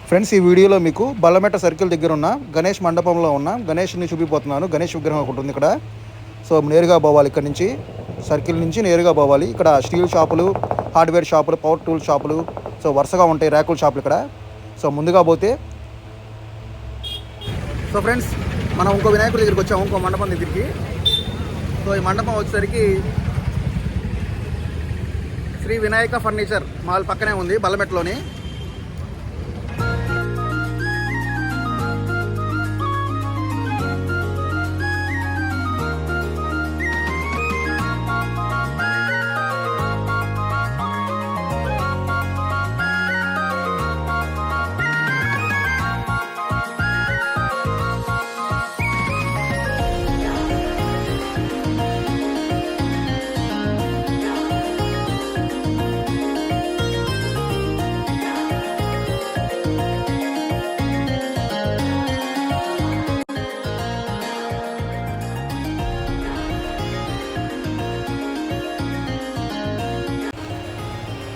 Friends, ఈ వీడియోలో మీకు బల్లమెట్ట సర్కిల్ దగ్గర ఉన్న గణేష్ మండపంలో ఉన్న గణేష్ని చూపిపోతున్నాను. గణేష్ విగ్రహం ఒకటి ఉంది ఇక్కడ. సో నేరుగా పోవాలి, ఇక్కడ నుంచి సర్కిల్ నుంచి నేరుగా పోవాలి. ఇక్కడ స్టీల్ షాపులు, హార్డ్వేర్ షాపులు, పవర్ టూల్ షాపులు, సో వరుసగా ఉంటాయి ర్యాకుల షాపులు ఇక్కడ. సో ముందుగా పోతే సో ఫ్రెండ్స్, మనం ఇంకో వినాయకుడి దగ్గరికి వచ్చాము, ఇంకో మండపం దగ్గరికి. సో ఈ మండపం వచ్చేసరికి శ్రీ వినాయక ఫర్నిచర్ మాల్ పక్కనే ఉంది బల్లమెట్టలోని.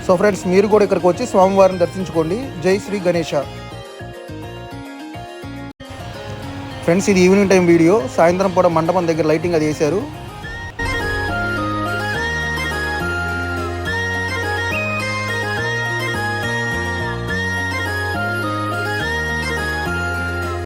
సో ఫ్రెండ్స్, మీరు కూడా ఇక్కడికి వచ్చి స్వామివారిని దర్శించుకోండి. జై శ్రీ గణేష. ఫ్రెండ్స్, ఇది ఈవినింగ్ టైం వీడియో. సాయంత్రం కూడా మండపం దగ్గర లైటింగ్ అది వేశారు.